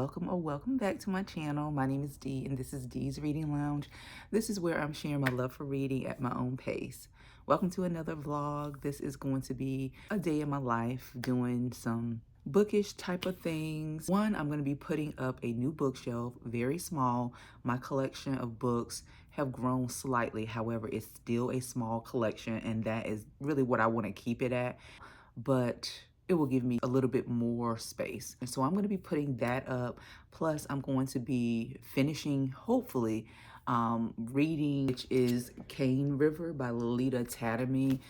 welcome or welcome back to my channel. My name is Dee and this is Dee's Reading Lounge. This is where I'm sharing my love for reading at my own pace. Welcome to another vlog. This is going to be a day in my life doing some bookish type of things. One, I'm going to be putting up a new bookshelf, very small. My collection of books have grown slightly. However, it's still a small collection and that is really what I want to keep it at. But it will give me a little bit more space. And so I'm going to be putting that up. Plus, I'm going to be finishing, hopefully, reading, which is Cane River by Lolita Tatamy.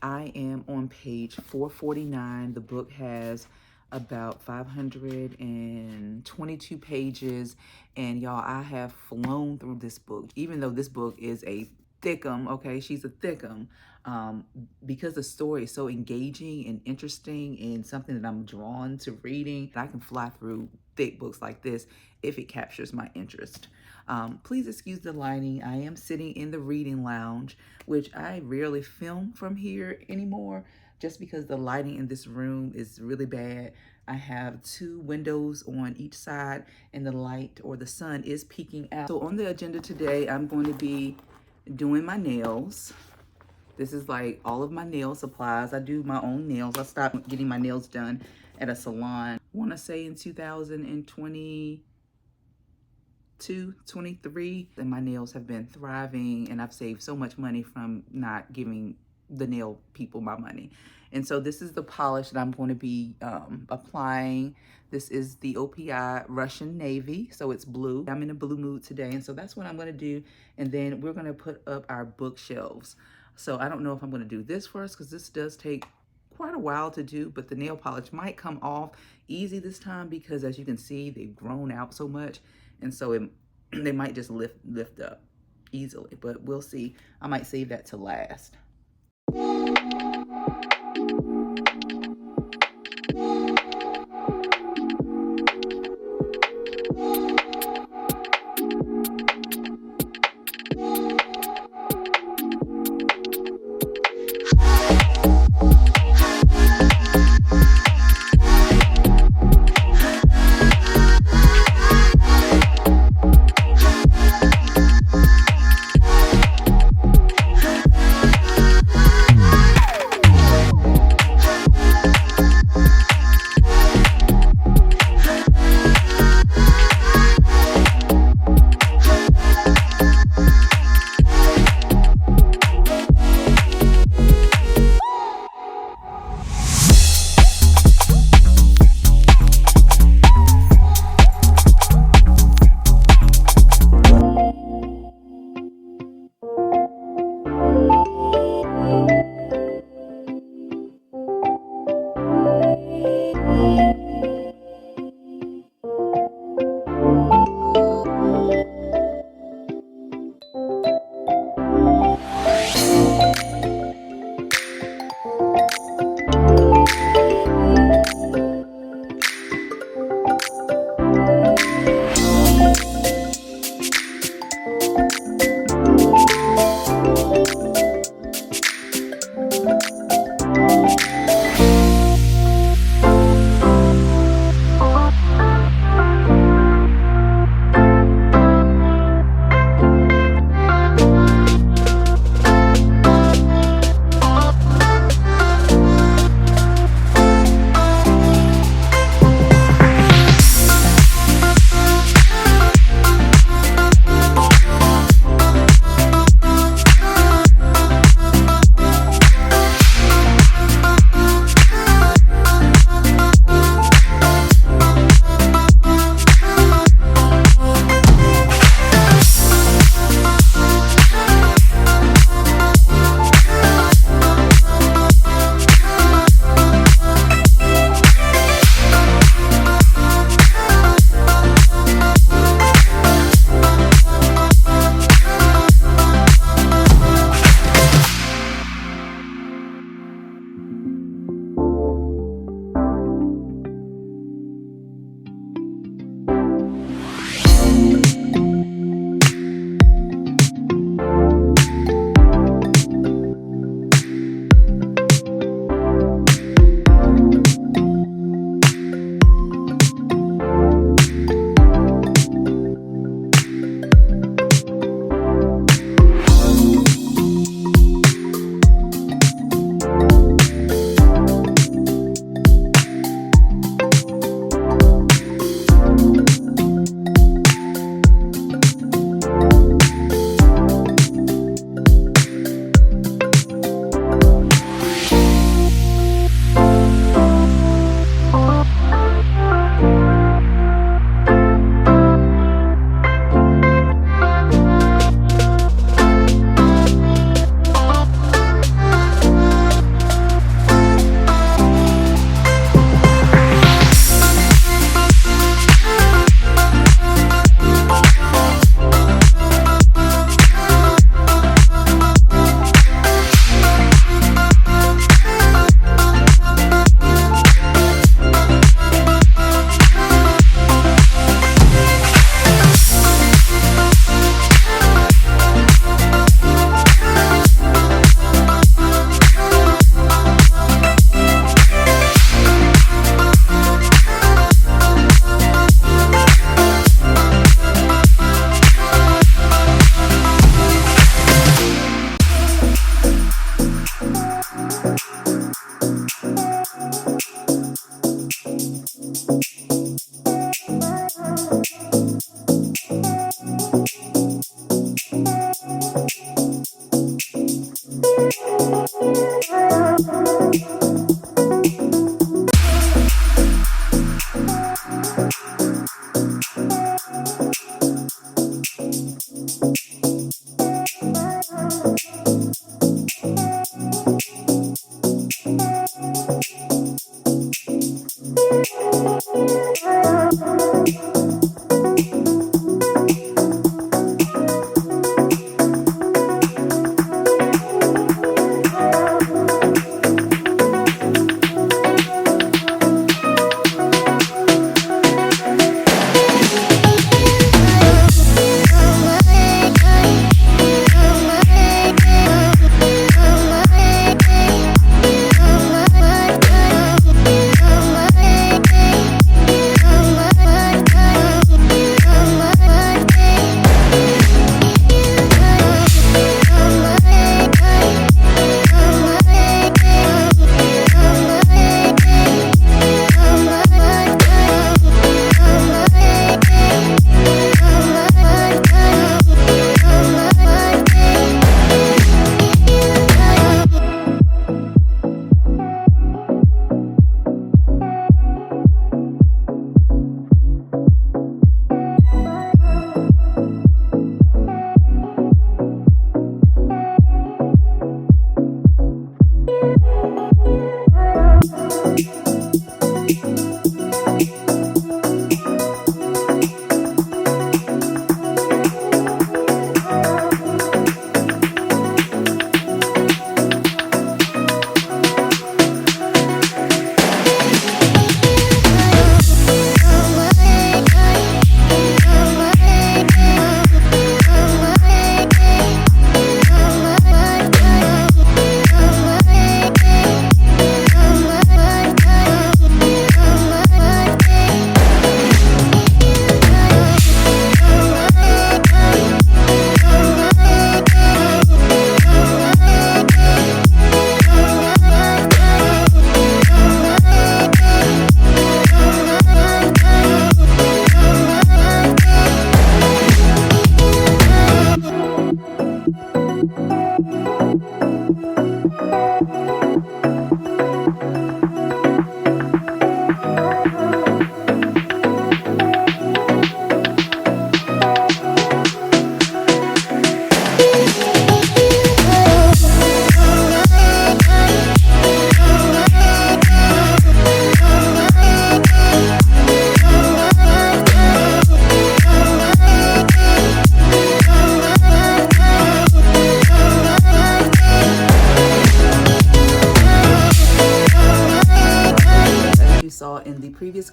I am on page 449. The book has about 522 pages. And y'all, I have flown through this book, even though this book is a thickum, okay? She's a thickum. Because the story is so engaging and interesting and something that I'm drawn to reading. I can fly through thick books like this if it captures my interest. Please excuse the lighting. I am sitting in the reading lounge, which I rarely film from here anymore just because the lighting in this room is really bad. I have two windows on each side and the light or the sun is peeking out. So on the agenda today, I'm going to be doing my nails. This is like all of my nail supplies. I do my own nails. I stopped getting my nails done at a salon, I want to say in 2022, 23. And my nails have been thriving and I've saved so much money from not giving the nail people my money. And so this is the polish that I'm going to be applying. This is the OPI Russian Navy, so it's blue. I'm in a blue mood today, and so that's what I'm going to do. And then we're going to put up our bookshelves. So I don't know if I'm going to do this first because this does take quite a while to do, but the nail polish might come off easy this time because as you can see, they've grown out so much. And so they might just lift up easily, but we'll see. I might save that to last.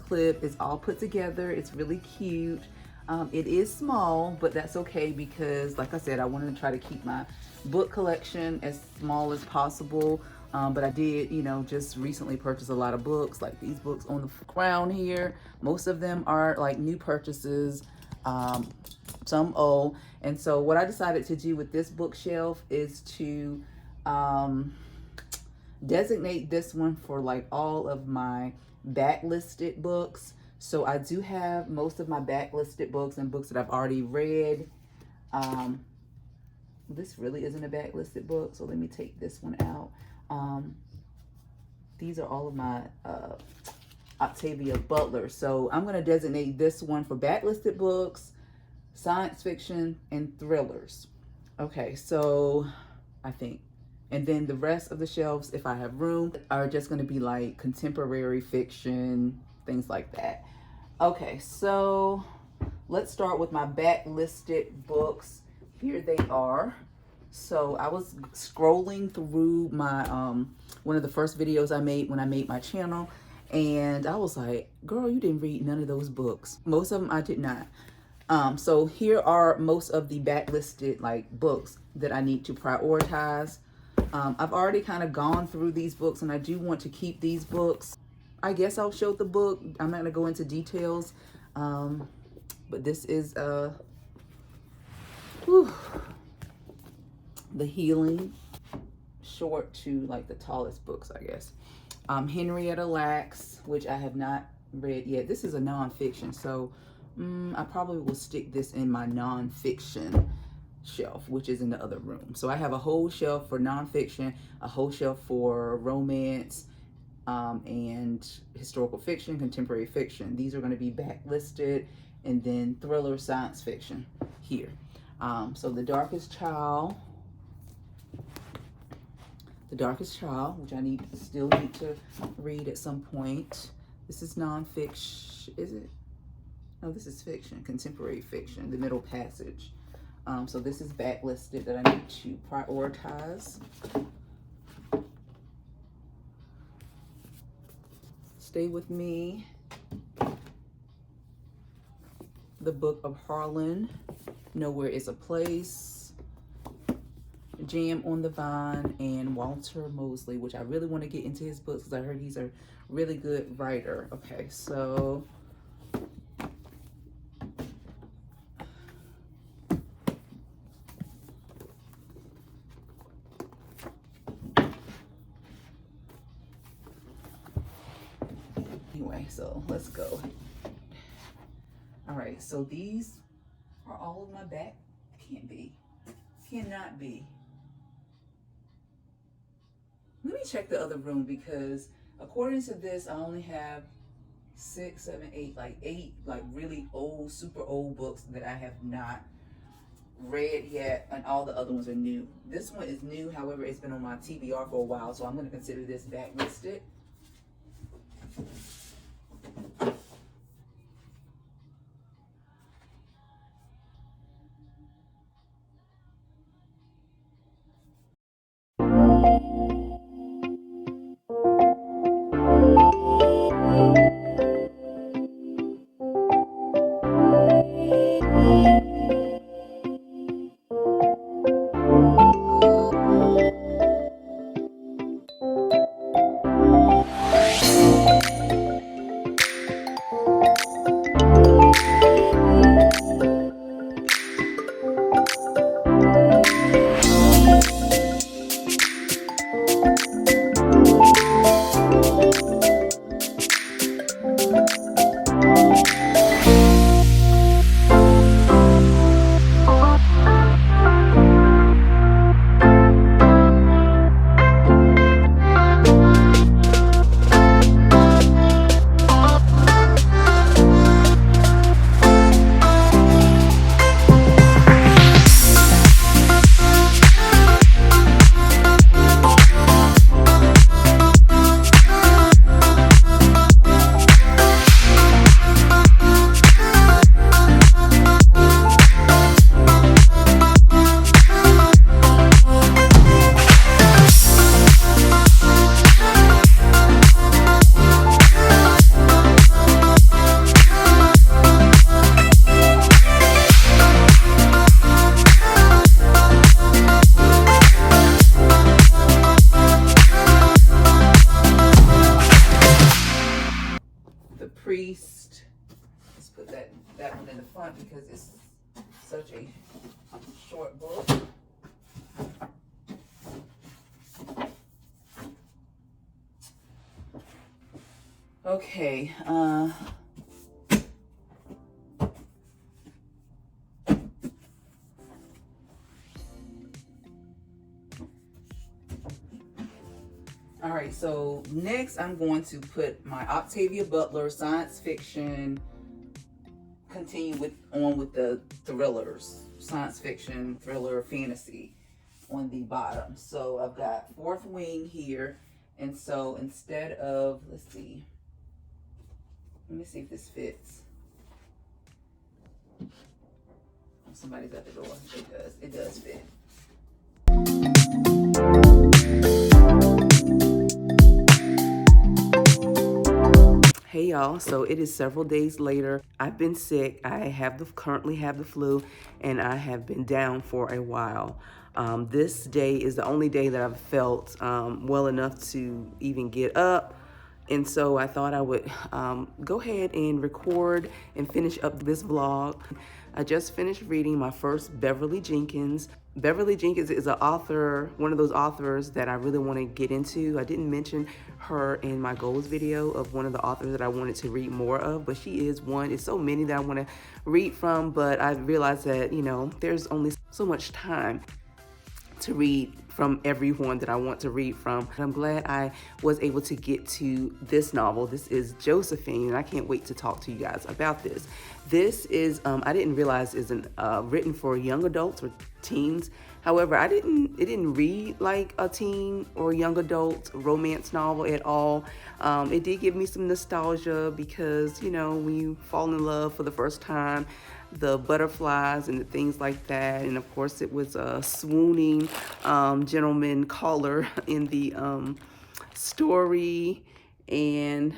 clip is all put together. It's really cute. It is small, but that's okay because, like I said, I wanted to try to keep my book collection as small as possible. But I did, you know, just recently purchase a lot of books, like these books on the ground here. Most of them are like new purchases, some old. And so what I decided to do with this bookshelf is to designate this one for like all of my backlisted books. So I do have most of my backlisted books and books that I've already read. This really isn't a backlisted book, so let me take this one out. These are all of my Octavia Butler. So I'm going to designate this one for backlisted books, science fiction, and thrillers. Okay, so I think. And then the rest of the shelves, if I have room, are just going to be like contemporary fiction, things like that. Okay, so let's start with my backlisted books. Here they are. So I was scrolling through my one of the first videos I made when I made my channel, and I was like, girl, you didn't read none of those books. Most of them I did not. So here are most of the backlisted like books that I need to prioritize. I've already kind of gone through these books, and I do want to keep these books. I guess I'll show the book. I'm not going to go into details. But this is The Healing, short to like the tallest books, I guess. Henrietta Lacks, which I have not read yet. This is a nonfiction, so I probably will stick this in my nonfiction shelf, which is in the other room. So I have a whole shelf for nonfiction, a whole shelf for romance, and historical fiction, contemporary fiction. These are going to be backlisted, and then thriller, science fiction here. So The Darkest Child, which I still need to read at some point. This is nonfiction, is it? No, this is fiction, contemporary fiction, The Middle Passage. So this is backlisted that I need to prioritize. Stay With Me, The Book of Harlan, Nowhere Is a Place, Jam on the Vine, and Walter Mosley, which I really want to get into his books because I heard he's a really good writer. Okay, so anyway, so let's go. All right, so these are all of my back. Cannot be. Let me check the other room, because according to this, I only have 6, 7, 8, like 8 like really old, super old books that I have not read yet, and all the other ones are new. This one is new, however, it's been on my TBR for a while, so I'm going to consider this backlisted. such a short book. Okay, all right, so next I'm going to put my Octavia Butler science fiction, continue with the thrillers, science fiction, thriller, fantasy on the bottom. So I've got Fourth Wing here. And so instead of, let's see, let me see if this fits. Oh, somebody's at the door. It does fit. Hey y'all, so it is several days later. I've been sick. I currently have the flu, and I have been down for a while. This day is the only day that I've felt well enough to even get up. And so I thought I would go ahead and record and finish up this vlog. I just finished reading my first Beverly Jenkins. Beverly Jenkins is an author, one of those authors that I really want to get into. I didn't mention her in my goals video of one of the authors that I wanted to read more of, but she is one. It's so many that I want to read from, but I realized that, you know, there's only so much time to read from everyone that I want to read from. I'm glad I was able to get to this novel. This is Josephine, and I can't wait to talk to you guys about this. This is, I didn't realize isn't written for young adults or teens. However, it didn't read like a teen or young adult romance novel at all. It did give me some nostalgia because, you know, when you fall in love for the first time, the butterflies and the things like that. And of course it was a swooning gentleman caller in the story, and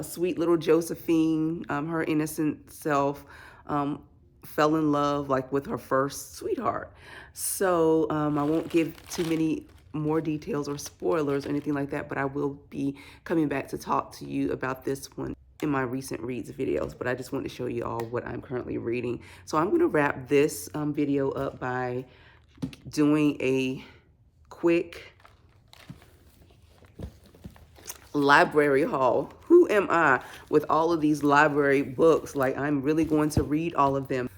sweet little Josephine, her innocent self, fell in love like with her first sweetheart. So I won't give too many more details or spoilers or anything like that, but I will be coming back to talk to you about this one in my recent reads videos. But I just want to show you all what I'm currently reading. So I'm going to wrap this video up by doing a quick library haul. Who am I with all of these library books? Like, I'm really going to read all of them.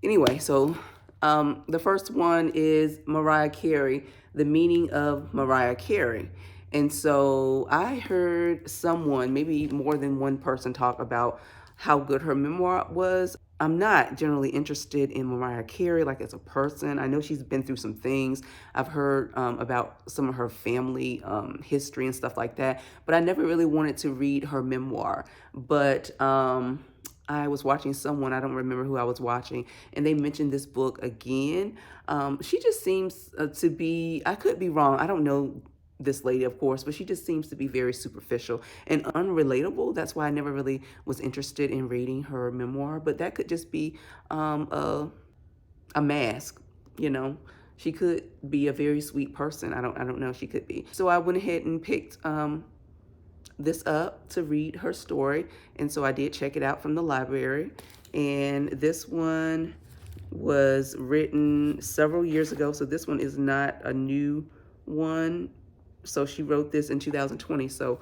Anyway, so the first one is Mariah Carey, The Meaning of Mariah Carey. And so I heard someone, maybe more than one person, talk about how good her memoir was. I'm not generally interested in Mariah Carey, like as a person. I know she's been through some things. I've heard about some of her family history and stuff like that, but I never really wanted to read her memoir. But I was watching someone, I don't remember who I was watching, and they mentioned this book again. She just seems to be, I could be wrong, I don't know this lady, of course, but she just seems to be very superficial and unrelatable. That's why I never really was interested in reading her memoir, but that could just be a mask, you know. She could be a very sweet person. I don't know, she could be. So I went ahead and picked this up to read her story, and so I did check it out from the library. And this one was written several years ago, so this one is not a new one. So she wrote this in 2020, so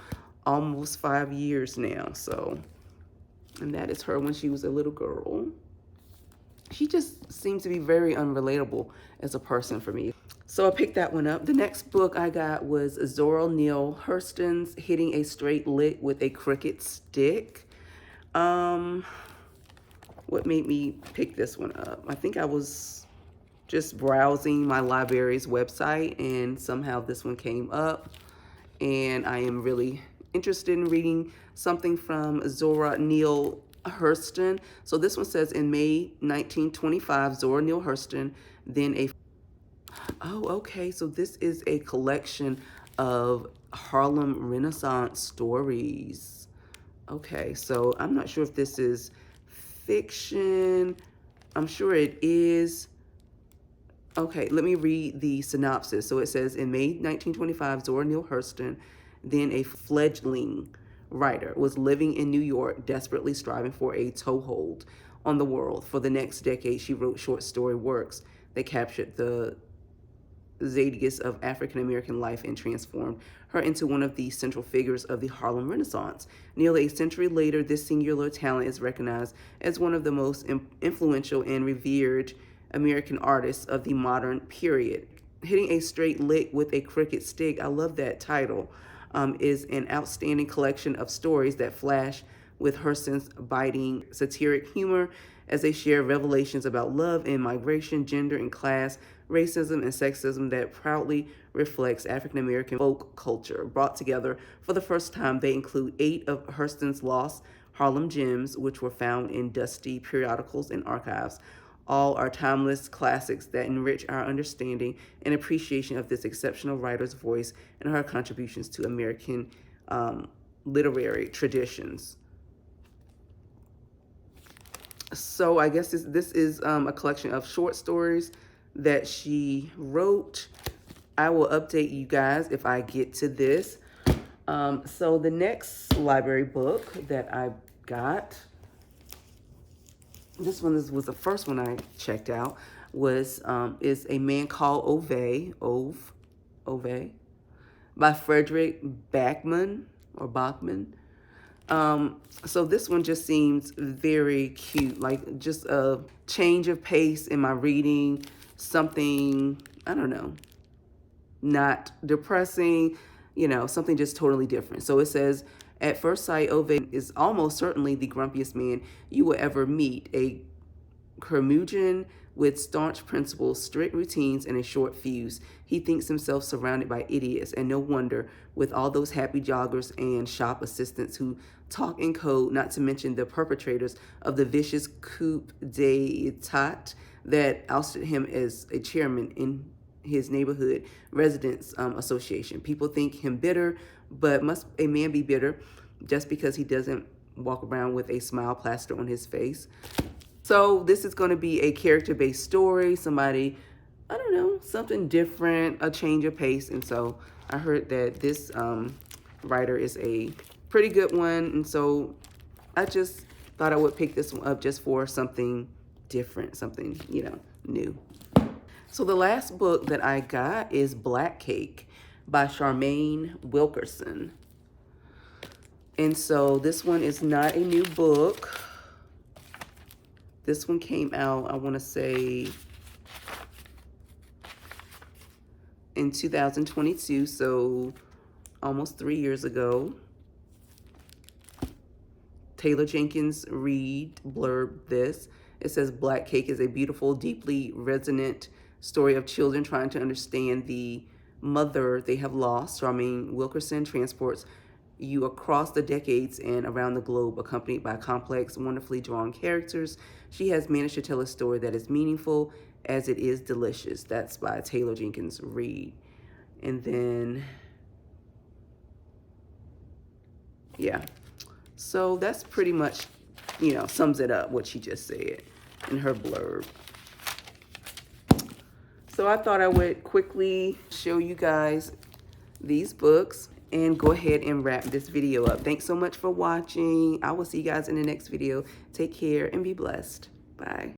almost 5 years now. So, and that is her when she was a little girl. She just seems to be very unrelatable as a person for me. So I picked that one up. The next book I got was Zora Neale Hurston's Hitting a Straight Lick with a Crooked Stick. What made me pick this one up? I think I was just browsing my library's website, and somehow this one came up, and I am really interested in reading something from Zora Neale Hurston. So this one says, in May 1925, Zora Neale Hurston, then a... Oh, okay, so this is a collection of Harlem Renaissance stories. Okay, so I'm not sure if this is fiction. I'm sure it is. Okay, let me read the synopsis. So it says, in May 1925, Zora Neale Hurston, then a fledgling writer, was living in New York, desperately striving for a toehold. on the world. For the next decade, she wrote short story works that captured the zeitgeist of African American life and transformed her into one of the central figures of the Harlem Renaissance. Nearly a century later, this singular talent is recognized as one of the most influential and revered American artists of the modern period. Hitting a straight lick with a crooked stick, I love that title, is an outstanding collection of stories that flash with Hurston's biting satiric humor as they share revelations about love and migration, gender and class, racism and sexism that proudly reflects African American folk culture. Brought together for the first time, they include 8 of Hurston's lost Harlem gems, which were found in dusty periodicals and archives. All are timeless classics that enrich our understanding and appreciation of this exceptional writer's voice and her contributions to American literary traditions. So I guess this is a collection of short stories that she wrote. I will update you guys if I get to this. So the next library book that I got, this one was the first one I checked out, is A Man Called Ove, by Frederick Bachman or Bachman. So this one just seems very cute, like just a change of pace in my reading, something, I don't know, not depressing, something just totally different. So it says, at first sight, Ove is almost certainly the grumpiest man you will ever meet, a curmudgeon with staunch principles, strict routines, and a short fuse. He thinks himself surrounded by idiots, and no wonder, with all those happy joggers and shop assistants who talk in code, not to mention the perpetrators of the vicious coup d'etat that ousted him as a chairman in his neighborhood residents association. People think him bitter, but must a man be bitter just because he doesn't walk around with a smile plastered on his face? So this is going to be a character-based story, somebody, I don't know, something different, a change of pace. And so I heard that this writer is a pretty good one. And so I just thought I would pick this one up just for something different, something, new. So the last book that I got is Black Cake by Charmaine Wilkerson. And so this one is not a new book. This one came out, I want to say, in 2022, so almost 3 years ago. Taylor Jenkins Reid blurbed this. It says, Black Cake is a beautiful, deeply resonant story of children trying to understand the mother they have lost. Charmaine Wilkerson transports you across the decades and around the globe, accompanied by complex, wonderfully drawn characters. She has managed to tell a story that is meaningful as it is delicious. That's by Taylor Jenkins Reid. And then, yeah. So that's pretty much, sums it up, what she just said in her blurb. So I thought I would quickly show you guys these books and go ahead and wrap this video up. Thanks so much for watching. I will see you guys in the next video. Take care and be blessed. Bye.